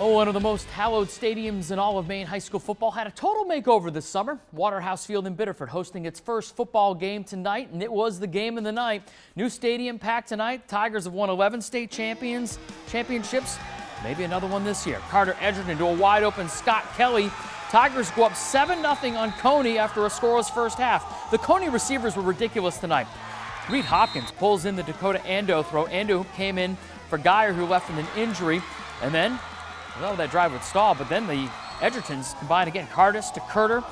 Oh, one of the most hallowed stadiums in all of Maine high school football had a total makeover this summer. Waterhouse Field in Biddeford hosting its first football game tonight, and it was the game of the night. New stadium packed tonight. Tigers have won 11 state championships, maybe another one this year. Carter Edgerton to a wide open Scott Kelly. Tigers go up 7-0 on Coney after a scoreless first half. The Coney receivers were ridiculous tonight. Reed Hopkins pulls in the Dakota Ando throw. Ando came in for Geyer, who left with an injury, and then well, that drive would stall, but then the Edgertons combine again. Cardis to Curter.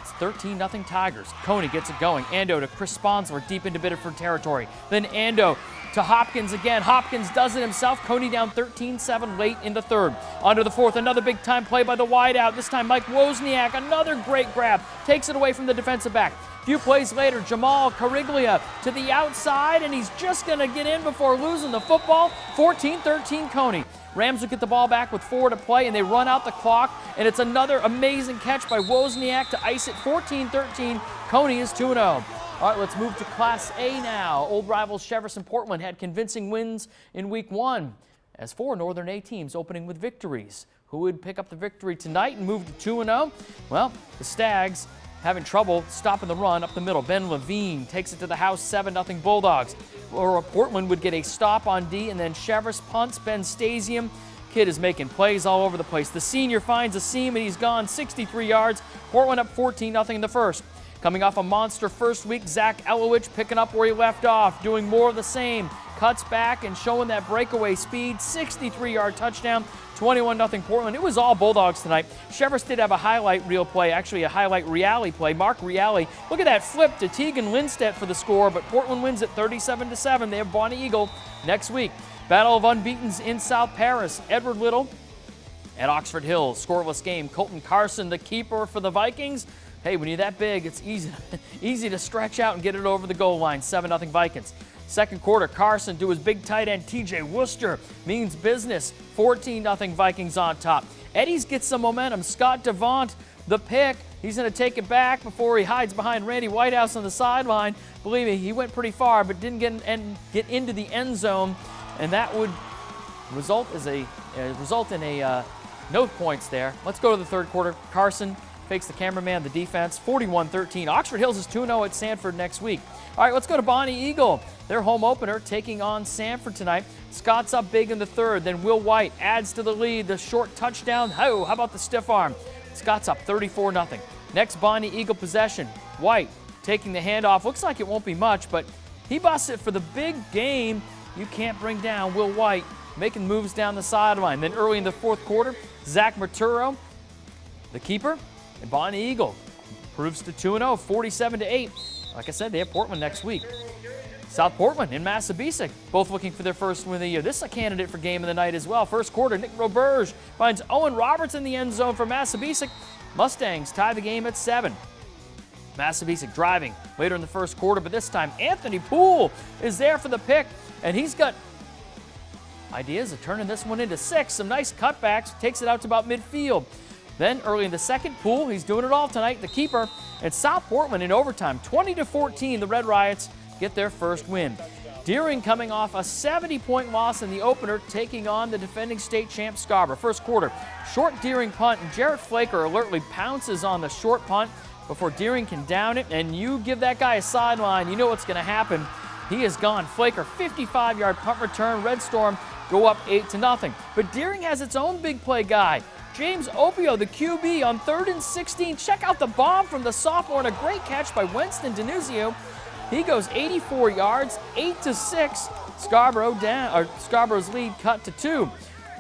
It's 13-0 Tigers. Coney gets it going. Ando to Chris Sponsler deep into Biddeford territory. Then Ando to Hopkins again. Hopkins does it himself. Coney down 13-7 late in the third. Onto the fourth, another big-time play by the wideout. This time Mike Wozniak, another great grab. Takes it away from the defensive back. A few plays later, Jamal Cariglia to the outside, and he's just going to get in before losing the football. 14-13 Coney. Rams will get the ball back with 4 to play, and they run out the clock, and it's another amazing catch by Wozniak to ice it. 14-13. Coney is 2-0. All right, let's move to Class A now. Old rivals Jefferson Portland had convincing wins in Week 1 as 4 Northern A teams opening with victories. Who would pick up the victory tonight and move to 2-0? Well, the Stags having trouble stopping the run up the middle. Ben Levine takes it to the house, 7-0 Bulldogs. Or Portland would get a stop on D, and then Chevers punts. Ben Stasium, kid is making plays all over the place. The senior finds a seam, and he's gone 63 yards. Portland up 14-0 in the first. Coming off a monster first week, Zach Elowich picking up where he left off, doing more of the same. Cuts back and showing that breakaway speed. 63-yard touchdown. 21-0 Portland. It was all Bulldogs tonight. Chevers did have a highlight reel play, actually a highlight Reale play. Mark Reale, look at that flip to Tegan Lindstedt for the score, but Portland wins it 37-7. They have Bonnie Eagle next week. Battle of Unbeatens in South Paris. Edward Little at Oxford Hills. Scoreless game. Colton Carson, the keeper for the Vikings. Hey, when you're that big, it's easy to stretch out and get it over the goal line. 7-0 Vikings. Second quarter, Carson to his big tight end, TJ Worcester, means business. 14-0 Vikings on top. Eddie's gets some momentum. Scott Devant, the pick. He's going to take it back before he hides behind Randy Whitehouse on the sideline. Believe me, he went pretty far, but didn't get into the end zone, and that would result in no points there. Let's go to the third quarter. Carson fakes the cameraman, the defense. 41-13. Oxford Hills is 2-0 at Sanford next week. All right, let's go to Bonnie Eagle. Their home opener taking on Sanford tonight. Scott's up big in the third. Then Will White adds to the lead. The short touchdown. Oh, how about the stiff arm? Scott's up 34-0. Next Bonnie Eagle possession. White taking the handoff. Looks like it won't be much, but he busts it for the big game. You can't bring down Will White making moves down the sideline. Then early in the fourth quarter, Zach Maturo, the keeper, and Bonnie Eagle proves to 2-0, 47-8. Like I said, they have Portland next week. South Portland and Massabesic, both looking for their first win of the year. This is a candidate for game of the night as well. First quarter, Nick Roberge finds Owen Roberts in the end zone for Massabesic. Mustangs tie the game at 7. Massabesic driving later in the first quarter, but this time Anthony Poole is there for the pick, and he's got ideas of turning this one into 6. Some nice cutbacks, takes it out to about midfield. Then early in the second, Poole, he's doing it all tonight, the keeper. And South Portland in overtime, 20-14, the Red Riots get their first win. Deering coming off a 70-point loss in the opener, taking on the defending state champ Scarborough. First quarter, short Deering punt, and Jarrett Flaker alertly pounces on the short punt before Deering can down it, and you give that guy a sideline, you know what's going to happen. He is gone. Flaker, 55-yard punt return. Red Storm go up 8-0. But Deering has its own big play guy. James Opio, the QB, on 3rd and 16. Check out the bomb from the sophomore and a great catch by Winston Denuzio. He goes 84 yards, 8-6. Scarborough's lead cut to 2.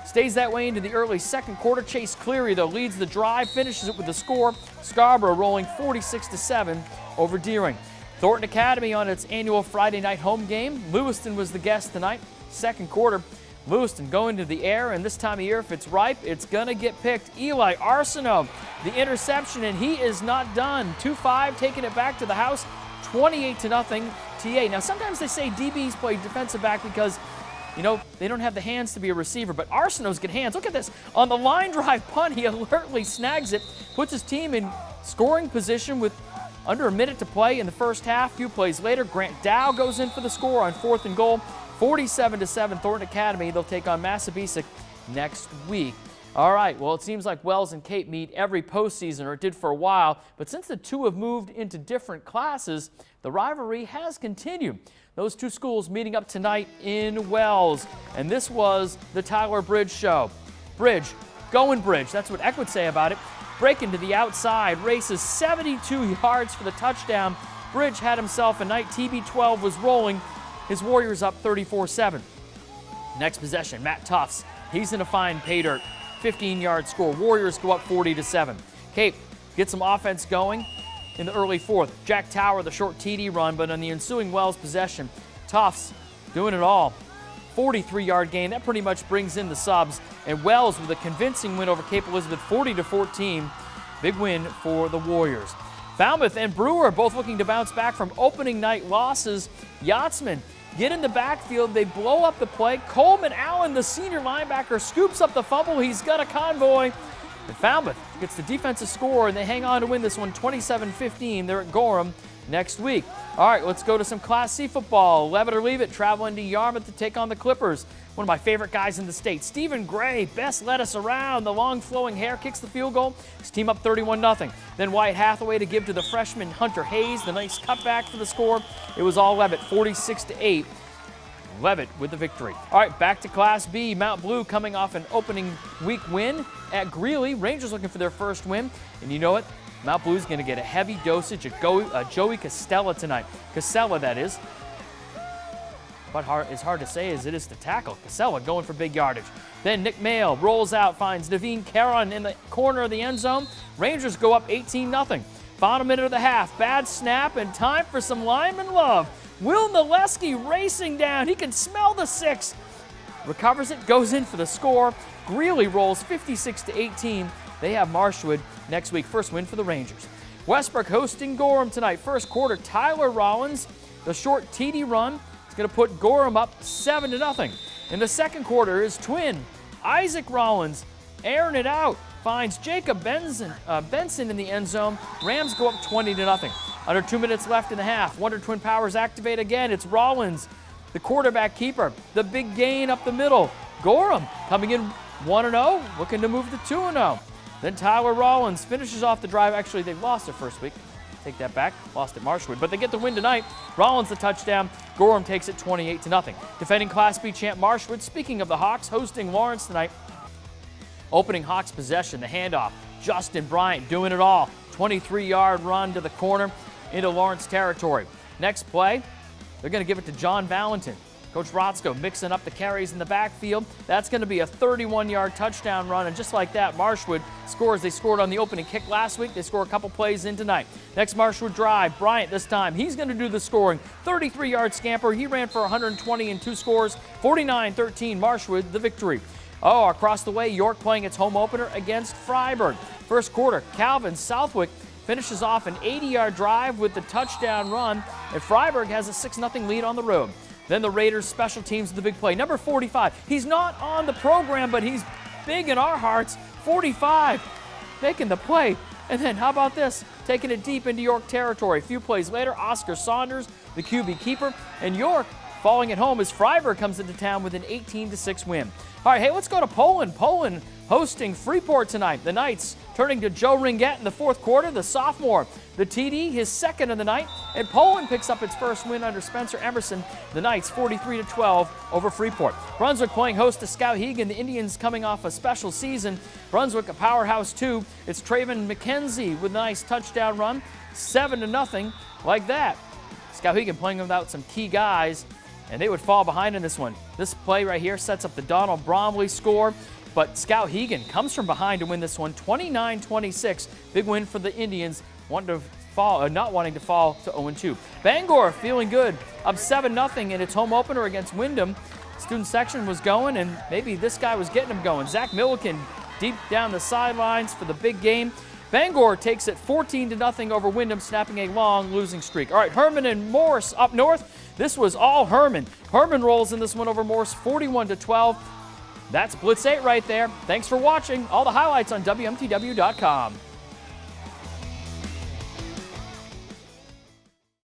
Stays that way into the early second quarter. Chase Cleary, though, leads the drive, finishes it with the score. Scarborough rolling 46-7 over Deering. Thornton Academy on its annual Friday night home game. Lewiston was the guest tonight. Second quarter, Lewiston going to the air, and this time of year, if it's ripe, it's going to get picked. Eli Arsenault, the interception, and he is not done. 2-5, taking it back to the house, 28-0 TA. Now, sometimes they say DBs play defensive back because, you know, they don't have the hands to be a receiver, but Arsenault's got hands. Look at this. On the line drive punt, he alertly snags it, puts his team in scoring position with under a minute to play in the first half. A few plays later, Grant Dow goes in for the score on 4th and goal. 47-7 Thornton Academy. They'll take on Massabesic next week. All right, well, it seems like Wells and Cape meet every postseason, or it did for a while, but since the two have moved into different classes, the rivalry has continued. Those two schools meeting up tonight in Wells, and this was the Tyler Bridge show. Bridge, going Bridge, that's what Eck would say about it. Breaking to the outside, races 72 yards for the touchdown. Bridge had himself a night. TB12 was rolling. His Warriors up 34-7. Next possession, Matt Tufts. He's going to find pay dirt. 15-yard score. Warriors go up 40-7. Cape gets some offense going in the early fourth. Jack Tower, the short TD run, but on the ensuing Wells possession, Tufts doing it all. 43-yard gain. That pretty much brings in the subs. And Wells with a convincing win over Cape Elizabeth, 40-14. Big win for the Warriors. Falmouth and Brewer both looking to bounce back from opening night losses. Yachtsman get in the backfield. They blow up the play. Coleman Allen, the senior linebacker, scoops up the fumble. He's got a convoy. And Falmouth gets the defensive score, and they hang on to win this one 27-15. They're at Gorham next week. All right, let's go to some Class C football. Levitt or leave it, traveling to Yarmouth to take on the Clippers. One of my favorite guys in the state, Stephen Gray, best lettuce around. The long flowing hair kicks the field goal. His team up 31-0. Then Wyatt Hathaway to give to the freshman Hunter Hayes. The nice cutback for the score. It was all Levitt, 46-8. Levitt with the victory. All right, back to Class B. Mount Blue coming off an opening week win at Greeley. Rangers looking for their first win. And you know what? Mount Blue's going to get a heavy dosage of Joey Castella tonight. Casella, that is. But as hard to say as it is to tackle. Casella going for big yardage. Then Nick Mayle rolls out, finds Naveen Caron in the corner of the end zone. Rangers go up 18-0. Final minute of the half. Bad snap and time for some lineman love. Will Naleski racing down. He can smell the 6. Recovers it, goes in for the score. Greeley rolls 56-18. They have Marshwood next week. First win for the Rangers. Westbrook hosting Gorham tonight. First quarter, Tyler Rollins, the short TD run, is going to put Gorham up 7-0. In the second quarter, his twin, Isaac Rollins, airing it out, finds Jacob Benson in the end zone. Rams go up 20-0. Under 2 minutes left in the half. Wonder Twin powers activate again. It's Rollins, the quarterback keeper. The big gain up the middle. Gorham coming in 1-0, looking to move to 2-0. Then Tyler Rollins finishes off the drive. Actually, they lost their first week. Take that back. Lost at Marshwood. But they get the win tonight. Rollins the touchdown. Gorham takes it 28-0. Defending Class B champ Marshwood. Speaking of the Hawks, hosting Lawrence tonight. Opening Hawks possession. The handoff. Justin Bryant doing it all. 23-yard run to the corner into Lawrence territory. Next play, they're going to give it to John Valentin. Coach Rotzko mixing up the carries in the backfield. That's going to be a 31-yard touchdown run, and just like that, Marshwood scores. They scored on the opening kick last week. They score a couple plays in tonight. Next Marshwood drive, Bryant this time. He's going to do the scoring. 33-yard scamper. He ran for 120 and 2 scores. 49-13, Marshwood, the victory. Oh, across the way, York playing its home opener against Freiburg. First quarter, Calvin Southwick finishes off an 80-yard drive with the touchdown run, and Freiburg has a 6-0 lead on the road. Then the Raiders special teams with the big play. Number 45, he's not on the program, but he's big in our hearts. 45, making the play. And then how about this? Taking it deep into York territory. A few plays later, Oscar Saunders, the QB keeper, and York falling at home as Freiburg comes into town with an 18-6 win. All right, hey, let's go to Poland. Poland hosting Freeport tonight. The Knights turning to Joe Ringette in the fourth quarter, the sophomore. The TD, his second of the night, and Poland picks up its first win under Spencer Emerson. The Knights 43-12 over Freeport. Brunswick playing host to Skowhegan. The Indians coming off a special season. Brunswick a powerhouse too. It's Traven McKenzie with a nice touchdown run. 7-0 like that. Skowhegan playing without some key guys, and they would fall behind in this one. This play right here sets up the Donald Bromley score, but Skowhegan comes from behind to win this one 29-26. Big win for the Indians, not wanting to fall to 0-2. Bangor feeling good, up 7-0 in its home opener against Wyndham. Student section was going, and maybe this guy was getting them going. Zach Milliken deep down the sidelines for the big game. Bangor takes it 14-0 over Wyndham, snapping a long losing streak. All right, Herman and Morse up north. This was all Herman. Herman rolls in this one over Morse, 41-12. That's Blitz 8 right there. Thanks for watching. All the highlights on WMTW.com.